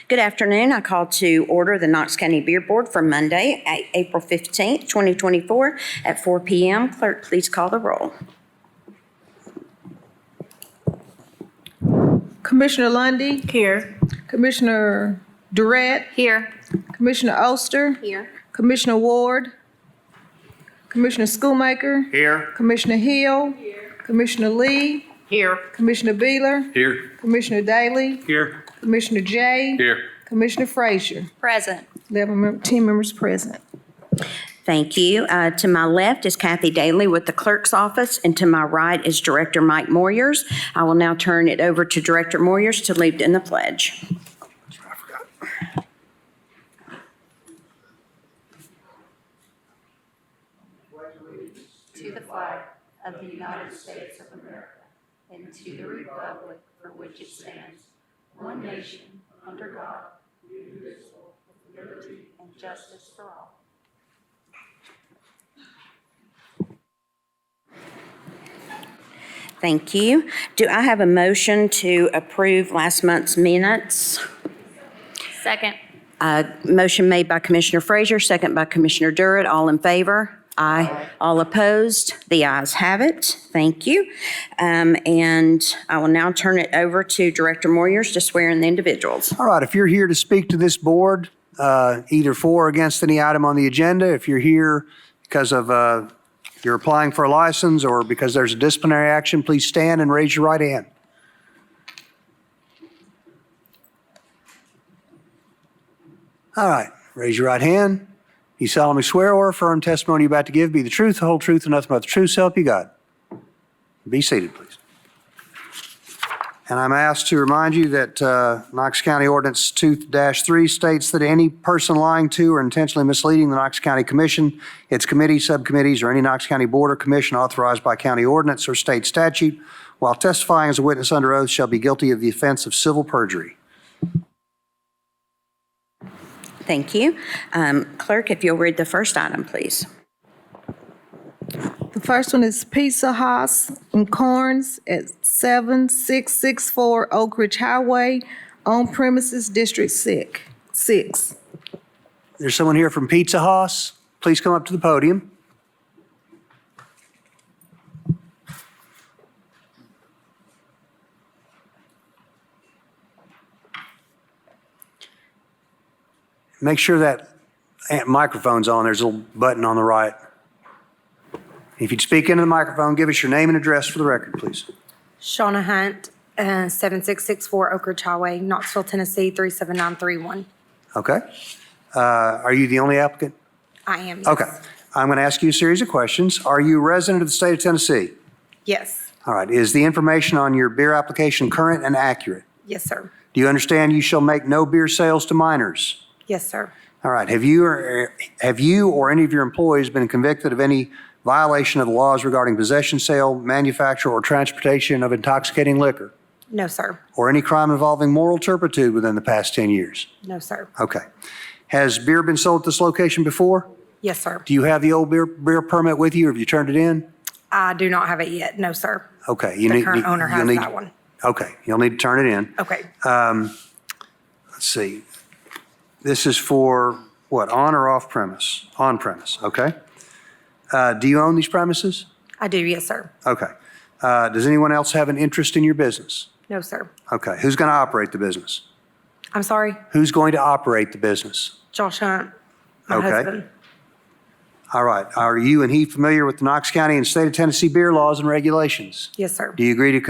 Good afternoon. I call to order the Knox County Beer Board for Monday, April 15th, 2024 at 4 p.m. Clerk, please call the roll. Commissioner Lundy, Here. Commissioner Durrett, Here. Commissioner Oster, Here. Commissioner Ward, Commissioner Schoolmaker, Here. Commissioner Hill, Commissioner Lee, Here. Commissioner Beeler, Here. Commissioner Daly, Here. Commissioner Jay, Here. Commissioner Frazier. Present. 10 members present. Thank you. To my left is Kathy Daly with the Clerk's Office, and to my right is Director Mike Moyers. I will now turn it over to Director Moyers to lead in the pledge. To the flag of the United States of America and to the republic for which it stands, one nation, under God, indivisible, with liberty and justice for all. Thank you. Do I have a motion to approve last month's minutes? Second. Motion made by Commissioner Frazier, second by Commissioner Durrett. All in favor? Aye. All opposed? The ayes have it. Thank you. And I will now turn it over to Director Moyers to swear in the individuals. All right, if you're here to speak to this board, either for or against any item on the agenda, if you're here because of you're applying for a license or because there's a disciplinary action, please stand and raise your right hand. All right, raise your right hand. You solemnly swear or affirm testimony you're about to give be the truth, the whole truth, and nothing but the truth, so help you God. Be seated, please. And I'm asked to remind you that Knox County Ordinance 2-3 states that any person lying to or intentionally misleading the Knox County Commission, its committees, subcommittees, or any Knox County board or commission authorized by county ordinance or state statute while testifying as a witness under oath shall be guilty of the offense of civil perjury. Thank you. Clerk, if you'll read the first item, please. The first one is Pizza House in Corns at 7664 Oak Ridge Highway, on premises District 6. There's someone here from Pizza House. Please come up to the podium. Make sure that microphone's on. There's a little button on the right. If you'd speak into the microphone, give us your name and address for the record, please. Shauna Hunt, 7664 Oak Ridge Highway, Knoxville, Tennessee, 37931. Okay. Are you the only applicant? I am, yes. Okay. I'm going to ask you a series of questions. Are you a resident of the state of Tennessee? Yes. All right. Is the information on your beer application current and accurate? Yes, sir. Do you understand you shall make no beer sales to minors? Yes, sir. All right. Have you or any of your employees been convicted of any violation of the laws regarding possession, sale, manufacture, or transportation of intoxicating liquor? No, sir. Or any crime involving moral turpitude within the past 10 years? No, sir. Okay. Has beer been sold at this location before? Yes, sir. Do you have the old beer permit with you, or have you turned it in? I do not have it yet. No, sir. Okay. The current owner has that one. Okay. You'll need to turn it in. Okay. Let's see. This is for what, on or off premise? On premise, okay. Do you own these premises? I do, yes, sir. Okay. Does anyone else have an interest in your business? No, sir. Okay. Who's going to operate the business? I'm sorry? Who's going to operate the business? Josh Hunt, my Okay. husband. All right. Are you and he familiar with the Knox County and state of Tennessee beer laws and regulations? Yes, sir. Do you agree to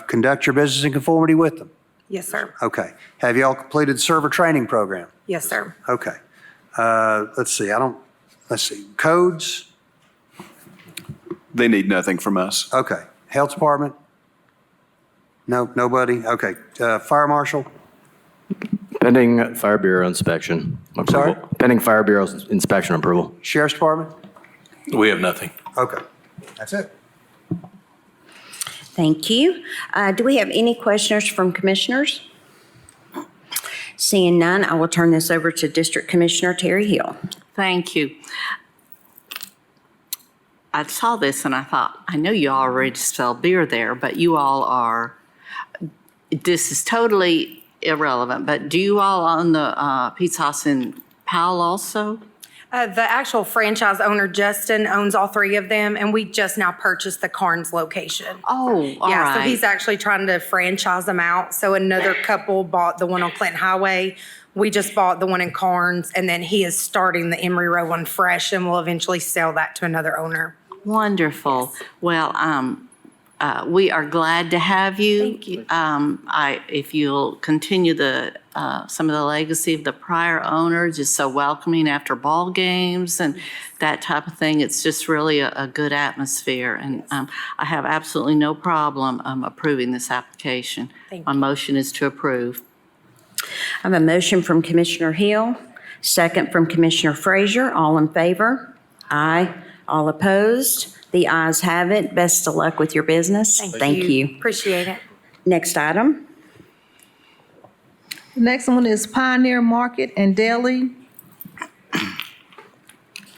conduct your business in conformity with them? Yes, sir. Okay. Have you all completed the server training program? Yes, sir. Okay. Let's see. Let's see. Codes? They need nothing from us. Okay. Health department? No, nobody? Okay. Fire marshal? Pending Fire Bureau inspection approval. Sorry? Pending Fire Bureau inspection approval. Sheriff's department? We have nothing. Okay. That's it. Thank you. Do we have any questioners from commissioners? Seeing none, I will turn this over to District Commissioner Terry Hill. Thank you. I saw this and I thought, I know you already sell beer there, but you all are this is totally irrelevant, but do you all own the pizza house in Powell also? The actual franchise owner, Justin, owns all three of them, and we just now purchased the Carnes location. Oh, all Yeah, so right. he's actually trying to franchise them out. So another couple bought the one on Clinton Highway. We just bought the one in Carnes, and then he is starting the Emery Road one fresh, and will eventually sell that to another owner. Wonderful. Well, we are glad to have you. Thank you. If you'll continue some of the legacy of the prior owner, just so welcoming after ball games and that type of thing. It's just really a good atmosphere, and I have absolutely no problem approving this application. Thank My motion is to approve. I have a motion from Commissioner Hill, second from Commissioner Frazier. All in favor? Aye. All opposed? The ayes have it. Best of luck with your business. Thank you. Appreciate it. Next item. The next one is Pioneer Market and Deli,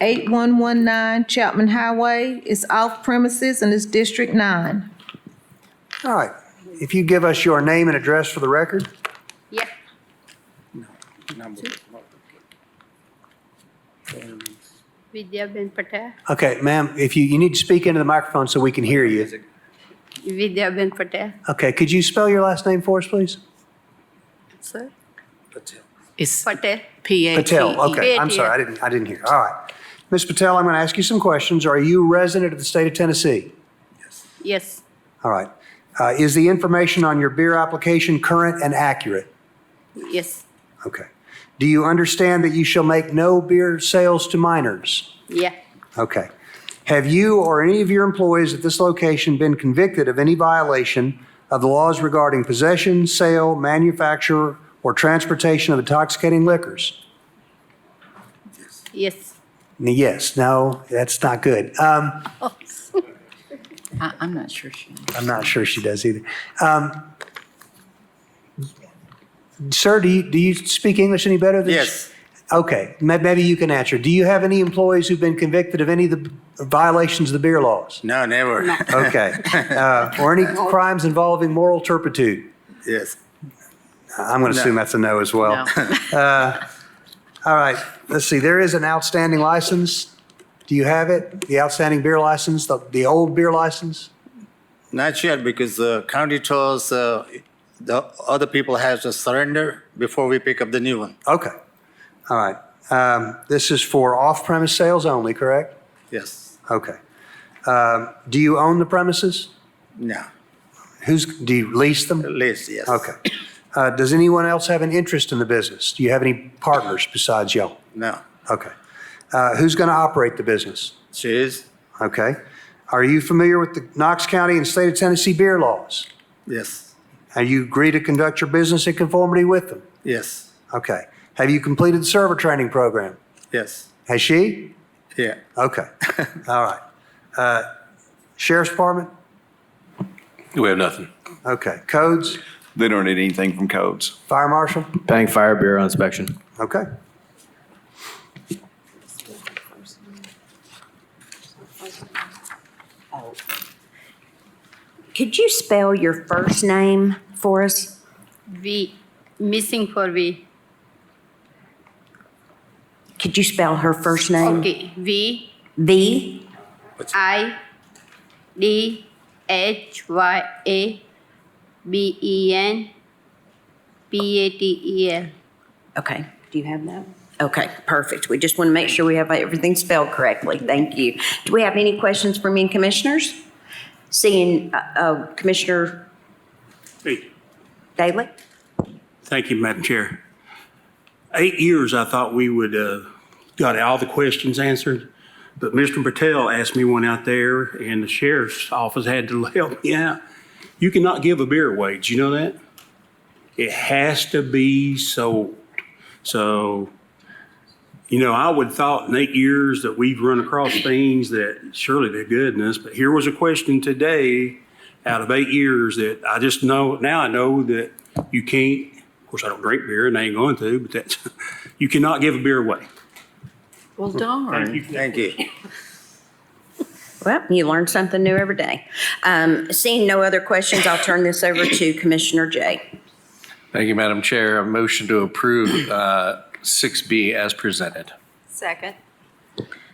8119 Chapman Highway. It's off premises and it's District 9. All right. If you give us your name and address for the record. Yep. Vidya Ben Patel. Okay, ma'am, if you need to speak into the microphone so we can hear you. Vidya Ben Patel, Okay, could you spell your last name for us, please? sir. It's Patel. P-A-T-E. Patel, okay, I'm Patel. sorry, I didn't hear. All right. Ms. Patel, I'm going to ask you some questions. Are you a resident of the state of Tennessee? Yes. All right. Is the information on your beer application current and accurate? Yes. Okay. Do you understand that you shall make no beer sales to minors? Yeah. Okay. Have you or any of your employees at this location been convicted of any violation of the laws regarding possession, sale, manufacture, or transportation of intoxicating liquors? Yes. Yes. No, that's not good. I'm not sure she knows. I'm not sure she does either. Sir, do you speak English any better than? Yes. Okay, maybe you can answer. Do you have any employees who've been convicted of any of the violations of the beer laws? No, never. Okay. Or any crimes involving moral turpitude? Yes. I'm going to assume that's a no as well. No. All right, let's see, there is an outstanding license. Do you have it? The outstanding beer license, the old beer license? Not yet, because the county told us the other people have to surrender before we pick up the new one. Okay. All right. This is for off-premise sales only, correct? Yes. Okay. Do you own the premises? No. Do you lease them? Least, yes. Okay. Does anyone else have an interest in the business? Do you have any partners besides y'all? No. Okay. Who's going to operate the business? She is? Okay. Are you familiar with the Knox County and State of Tennessee beer laws? Yes. And you agree to conduct your business in conformity with them? Yes. Okay. Have you completed the server training program? Yes. Has she? Yeah. Okay. All right. Sheriff's Department? We have nothing. Okay. Codes? They don't need anything from codes. Fire Marshal? Pending Fire Bureau inspection. Okay. Could you spell your first name for us? V, missing for V. Could you spell her first name? Okay. V, V? I, D, H, Y, A, B, E, N, P, A, T, E, L. Okay, do you have that? Okay, perfect. We just want to make sure we have everything spelled correctly. Thank you. Do we have any questions for me and commissioners? Seeing Commissioner Hey, Daly? thank you, Madam Chair. 8 years, I thought we would got all the questions answered, but Mr. Patel asked me one out there, and the sheriff's office had to help me out. You cannot give a beer away. Did you know that? It has to be sold. So, you know, I would thought in 8 years that we've run across things that surely they're goodness, but here was a question today out of 8 years that I just know, now I know that you can't, of course I don't drink beer and I ain't going to, but that's, you cannot give a beer away. Well, darn. Thank you. Thank you. Well, you learn something new every day. Seeing no other questions, I'll turn this over to Commissioner Jay. Thank you, Madam Chair. A motion to approve 6B as presented. Second.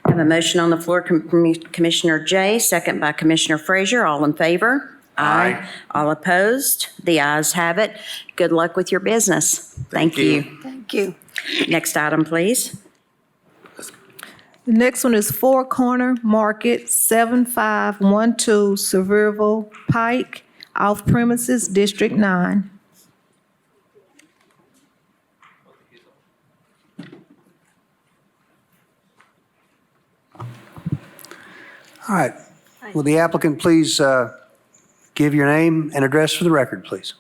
I have a motion on the floor, Commissioner Jay, second by Commissioner Frazier. All in favor? Aye. All opposed? The ayes have it. Good luck with your business. Thank you. Thank you. Next item, please. The next one is Four Corner Market, 7512 Sevierville Pike, off premises, District 9. All right. Will the applicant please give your name and address for the record, please?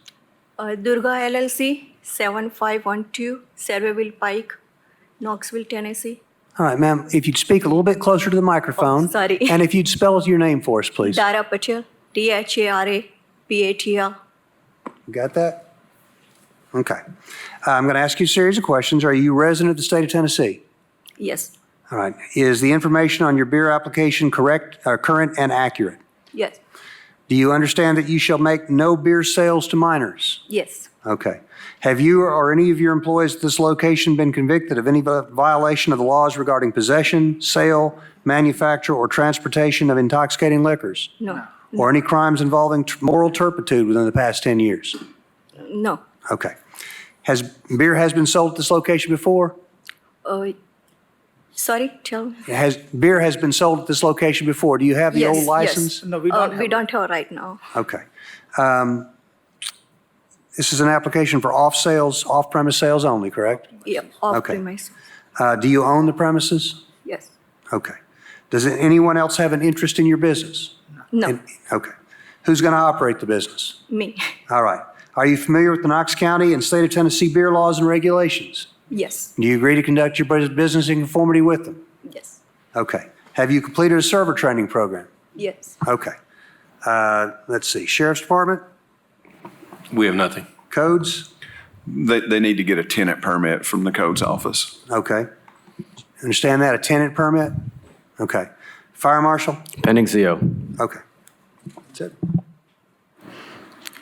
Durga LLC, 7512 Sevierville Pike, Knoxville, Tennessee. All right, ma'am, if you'd speak a little bit closer to the microphone. Oh, sorry. And if you'd spell your name for us, please. Dara Patel, DHARAPATL. Got that? Okay. I'm going to ask you a series of questions. Are you a resident of the state of Tennessee? Yes, All right. Is the information on your beer application correct, current and accurate? yes, Do you understand that you shall make no beer sales to minors? yes, Okay. Have you or any of your employees at this location been convicted of any violation of the laws regarding possession, sale, manufacture, or transportation of intoxicating liquors? no, Or any crimes involving moral turpitude within the past 10 years? no. Okay. Beer has been sold at this location before? Sorry, tell me. Beer has been sold at this location before. Do you have the Yes, old yes. license? No, We don't have right now. Okay. This is an application for off-premise sales only, correct? Yeah, off Okay. premise. Do you own the premises? Yes, Okay. Does anyone else have an interest in your business? no, Okay. Who's going to operate the business? me. All right. Are you familiar with the Knox County and State of Tennessee beer laws and regulations? Yes, Do you agree to conduct your business in conformity with them? yes, Okay. Have you completed a server training program? yes. Okay. Let's see. Sheriff's Department, We have nothing. codes? They need to get a tenant permit from the codes office. Okay. Understand that? A tenant permit? Okay. Fire marshal? Pending CO. Okay. That's it.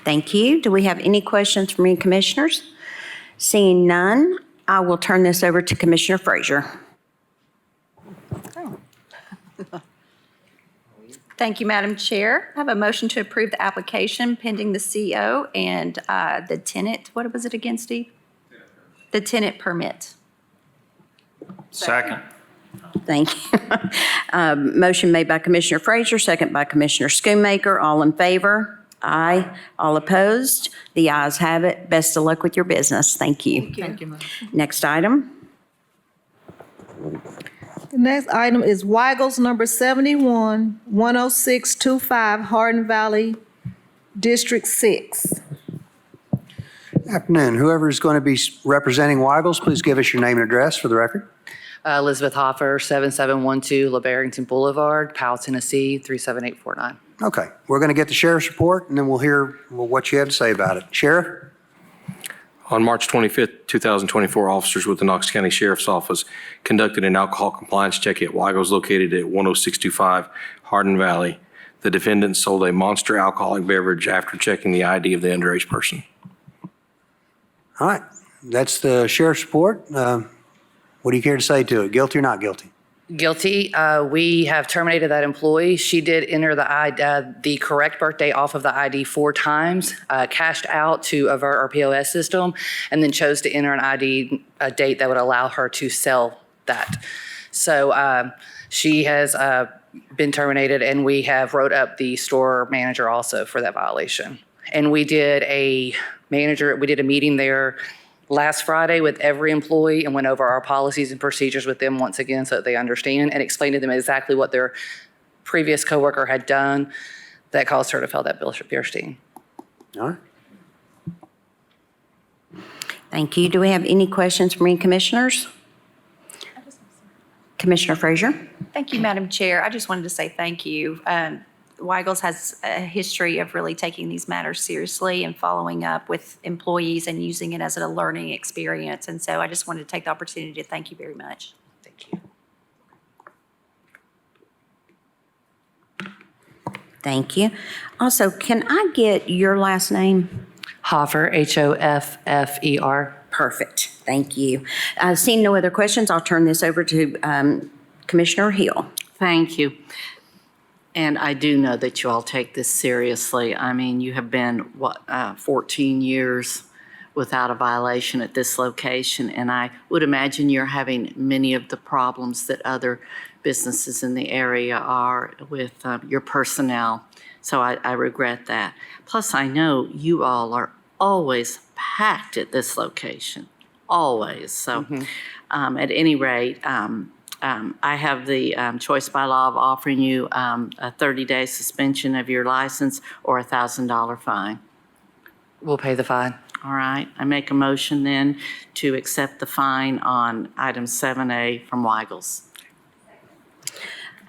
Thank you. Do we have any questions from any commissioners? Seeing none, I will turn this over to Commissioner Frazier. Thank you, Madam Chair. I have a motion to approve the application pending the CO and the tenant, what was it again, Steve? The tenant permit. Second. Thank you. Motion made by Commissioner Frazier, second by Commissioner Schoonmaker. All in favor? Aye. All opposed? The ayes have it. Best of luck with your business. Thank you. Thank you, ma'am. Next item. The next item is Weigel's number 71, 10625 Hardin Valley, District 6. Afternoon. Whoever is going to be representing Weigel's, please give us your name and address for the record. Elizabeth Hoffer, 7712 LeBarrington Boulevard, Powell, Tennessee, 37849. Okay. We're going to get the sheriff's report, and then we'll hear what you have to say about it. Sheriff? On March 25th, 2024, officers with the Knox County Sheriff's Office conducted an alcohol compliance check at Weigel's located at 10625 Hardin Valley. The defendant sold a monster alcoholic beverage after checking the ID of the underage person. All right. That's the sheriff's report. What do you care to say to it? Guilty or not guilty? Guilty. We have terminated that employee. She did enter the correct birthday off of the ID 4 times, cashed out to avert our POS system, and then chose to enter a date that would allow her to sell that. So she has been terminated, and we have wrote up the store manager also for that violation. And we did a meeting there last Friday with every employee and went over our policies and procedures with them once again so that they understand, and explained to them exactly what their previous coworker had done that caused her to fail that beer sting. All right. Thank you. Do we have any questions from any commissioners? Commissioner Frazier? Thank you, Madam Chair. I just wanted to say thank you. Weigel's has a history of really taking these matters seriously and following up with employees and using it as a learning experience. And so I just wanted to take the opportunity to thank you very much. Thank you. Thank you. Also, can I get your last name? Hoffer, Hoffer. Perfect. Thank you. Seeing no other questions, I'll turn this over to Commissioner Hill. Thank you. And I do know that you all take this seriously. I mean, you have been, 14 years without a violation at this location, and I would imagine you're having many of the problems that other businesses in the area are with your personnel. So I regret that. Plus, I know you all are always packed at this location, always. So at any rate, I have the choice by law of offering you a 30-day suspension of your license or a $1,000 fine. We'll pay the fine. All right. I make a motion then to accept the fine on item 7A from Weigels.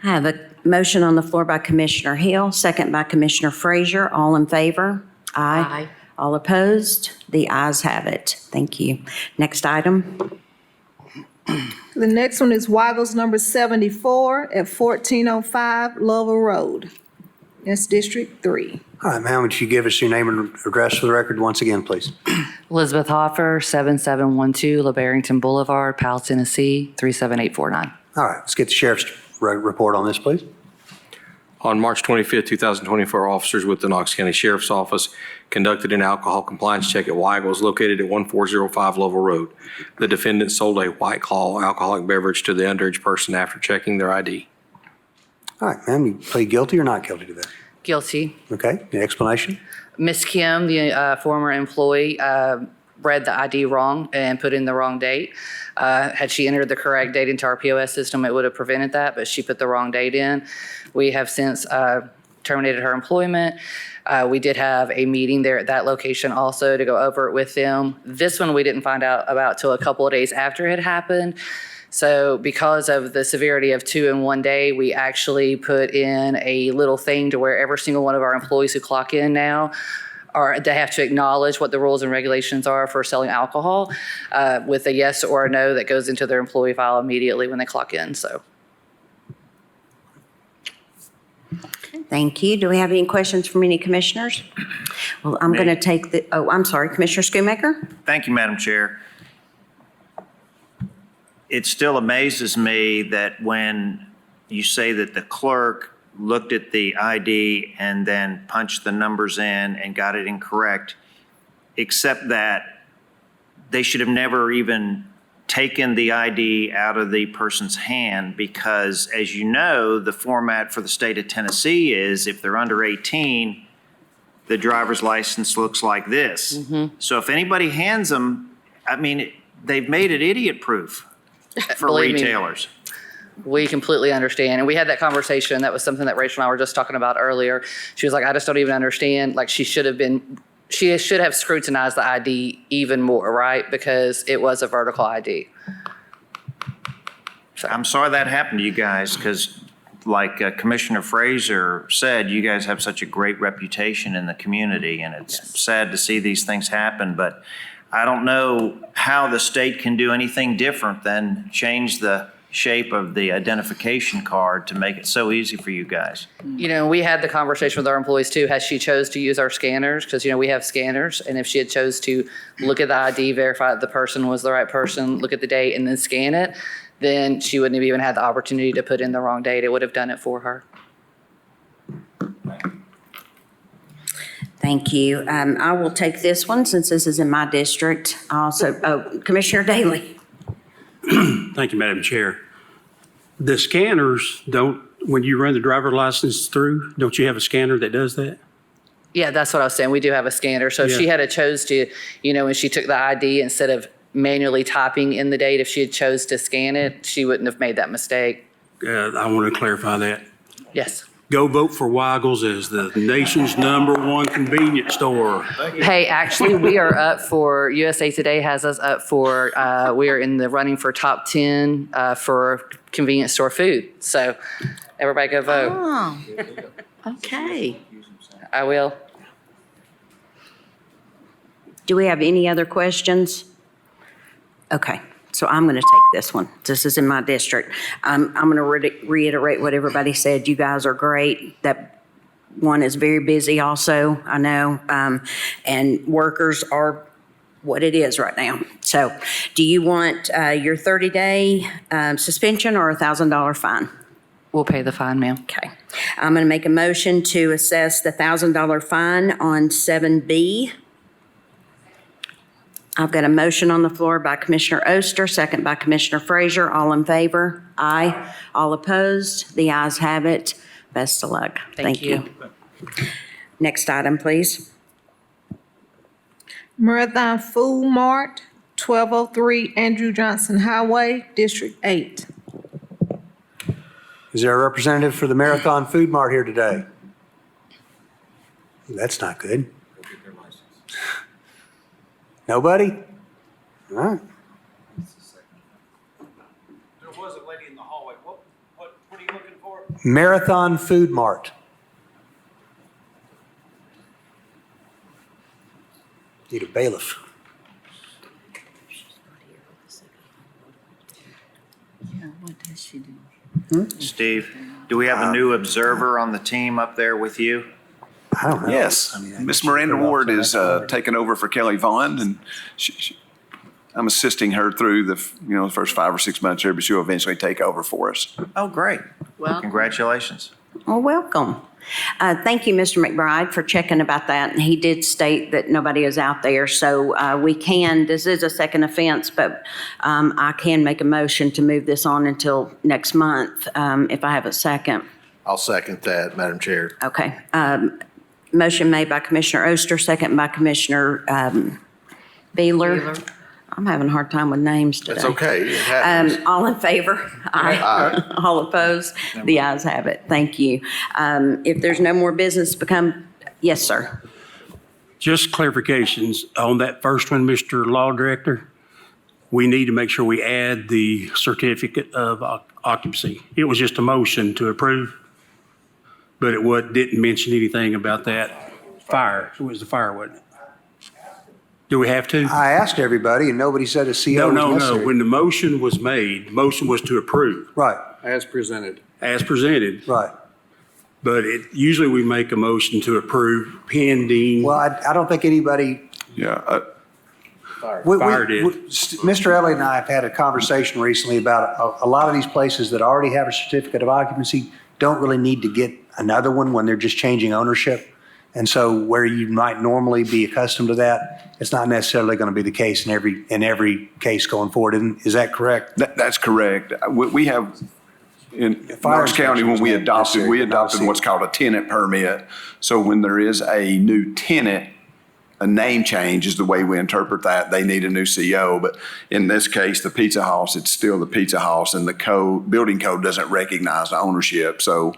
I have a motion on the floor by Commissioner Hill, second by Commissioner Frazier. All in favor? Aye. All opposed? The ayes have it. Thank you. Next item. The next one is Weigels number 74 at 1405 Lovell Road. That's District 3. All right, ma'am, would you give us your name and address for the record once again, please? Elizabeth Hoffer, 7712 LeBarrington Boulevard, Powell, Tennessee, 37849. All right, let's get the sheriff's report on this, please. On March 25th, 2024, officers with the Knox County Sheriff's Office conducted an alcohol compliance check at Weigels located at 1405 Lovell Road. The defendant sold a White Claw alcoholic beverage to the underage person after checking their ID. All right, ma'am, you plead guilty or not guilty to that? Guilty. Okay, the explanation? Miss Kim, the former employee, read the ID wrong and put in the wrong date. Had she entered the correct date into our POS system, it would have prevented that, but she put the wrong date in. We have since terminated her employment. We did have a meeting there at that location also to go over it with them. This one we didn't find out about till a couple of days after it happened. So because of the severity of 2 in 1 day, we actually put in a little thing to where every single one of our employees who clock in now they have to acknowledge what the rules and regulations are for selling alcohol with a yes or a no that goes into their employee file immediately when they clock in. So. Thank you. Do we have any questions from any commissioners? Well, I'm going to take I'm sorry, Commissioner Schoonmaker? Thank you, Madam Chair. It still amazes me that when you say that the clerk looked at the ID and then punched the numbers in and got it incorrect, except that they should have never even taken the ID out of the person's hand because, as you know, the format for the state of Tennessee is if they're under 18, the driver's license looks like this. So if anybody hands them, I mean, they've made it idiot-proof for Believe me. retailers. We completely understand. And we had that conversation. That was something that Rachel and I were just talking about earlier. She was like, I just don't even understand. Like she should have scrutinized the ID even more, right? Because it was a vertical ID. So. I'm sorry that happened to you guys because like Commissioner Frazier said, you guys have such a great reputation in the community and it's sad to see these things happen, but I don't know how the state can do anything different than change the shape of the identification card to make it so easy for you guys. You know, we had the conversation with our employees too, as she chose to use our scanners, because, you know, we have scanners, and if she had chose to look at the ID, verify that the person was the right person, look at the date, and then scan it, then she wouldn't have even had the opportunity to put in the wrong date. It would have done it for her. Thank you. I will take this one since this is in my district. Also, Commissioner Daley. Thank you, Madam Chair. The scanners don't, when you run the driver license through, don't you have a scanner that does that? Yeah, that's what I was saying. We do have a scanner. So if she had chose to, you know, when she took the ID, instead of manually typing in the date, if she had chose to scan it, she wouldn't have made that mistake. I want to clarify that. Yes. Go vote for Weigels as the nation's #1 convenience store. Hey, actually, we are up for, USA Today has us up for, we are in the running for top 10 for convenience store food. So everybody go vote. Oh, okay. I will. Do we have any other questions? Okay, so I'm going to take this one. This is in my district. I'm going to reiterate what everybody said. You guys are great. That one is very busy also, I know, and workers are what it is right now. So do you want your 30-day suspension or a $1,000 fine? We'll pay the fine, ma'am. Okay. I'm going to make a motion to assess the $1,000 fine on 7B. I've got a motion on the floor by Commissioner Oster, second by Commissioner Frazier. All in favor? Aye. All opposed? The ayes have it. Best of luck. Thank you. Next item, please. Marathon Food Mart, 1203 Andrew Johnson Highway, District 8. Is there a representative for the Marathon Food Mart here today? That's not good. Nobody? All right. There was a lady in the hallway. What are you looking for? Marathon Food Mart. Need a bailiff. Yeah, what does she do? Steve, do we have a new observer on the team up there with you? I don't know. Yes, I mean, I Miss guess you Miranda put it off Ward till is next Monday. taking over for Kelly Vaughn, and I'm assisting her through the first 5 or 6 months here, but she'll eventually take over for us. Oh, great. Well, Congratulations. Well, welcome. Thank you, Mr. McBride, for checking about that. And he did state that nobody is out there. So this is a second offense, but I can make a motion to move this on until next month if I have a second. I'll second that, Madam Chair. Okay. Motion made by Commissioner Oster, second by Commissioner Beeler. I'm having a hard time with names today. That's okay. It happens. All in favor? Aye. All opposed? The ayes have it. Thank you. If there's no more business yes, sir. Just clarifications on that first one, Mr. Law Director. We need to make sure we add the certificate of occupancy. It was just a motion to approve, but it didn't mention anything about that fire. It was the fire, wasn't it? Do we have to? I asked everybody and nobody said a CO was No. necessary. When the motion was made, the motion was to approve Right, As presented. as presented, right. but usually we make a motion to approve pending. Well, I don't think anybody. Yeah, Fire did. Mr. Elliott and I have had a conversation recently about a lot of these places that already have a certificate of occupancy don't really need to get another one when they're just changing ownership. And so where you might normally be accustomed to that, it's not necessarily going to be the case in every case going forward. Is that correct? that's correct. We have, in Fire Knox County, when we inspection is not adopted, we necessary, not adopted what's called a tenant permit. So when there is a new tenant, a name change is the way we interpret that. They need a new CO, but in this case, the Pizza House, it's still the Pizza House, and the building code doesn't recognize the ownership. So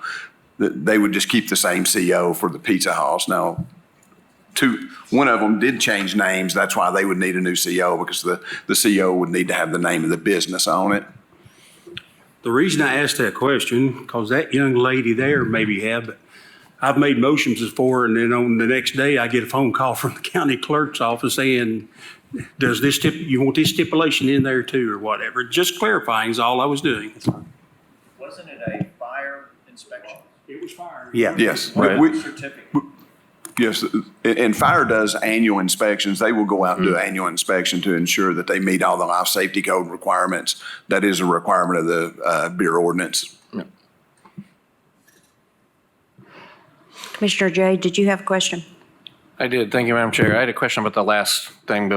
they would just keep the same CO for the Pizza House. Now, one of them did change names. That's why they would need a new CO, because the CO would need to have the name of the business on it. The reason I asked that question, because that young lady there maybe have, but I've made motions before, and then on the next day, I get a phone call from the county clerk's office saying, you want this stipulation in there too, or whatever? Just clarifying is all I was doing. Wasn't it a fire inspection? It was fire. Yeah. Yes. Right. Certificate. Yes, and fire does annual inspections. They will go out and do an annual inspection to ensure that they meet all the life safety code requirements. That is a requirement of the beer ordinance. Commissioner Jay, did you have a question? I did. Thank you, Madam Chair. I had a question about the last thing.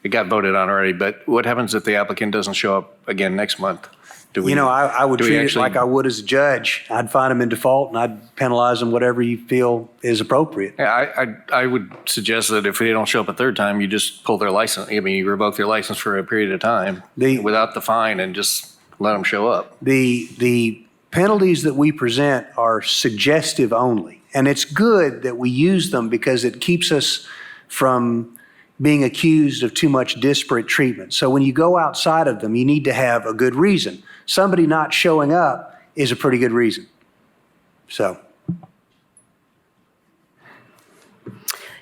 It got voted on already, but what happens if the applicant doesn't show up again next month? I would do we treat it actually- like I would as a judge. I'd find them in default and I'd penalize them whatever you feel is appropriate. Yeah, I would suggest that if they don't show up a third time, you just pull their license. I mean, you revoke their license for a period of time without the fine and just let them show up. The penalties that we present are suggestive only. And it's good that we use them because it keeps us from being accused of too much disparate treatment. So when you go outside of them, you need to have a good reason. Somebody not showing up is a pretty good reason. So.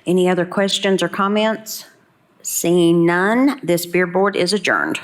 Any other questions or comments? Seeing none, this beer board is adjourned.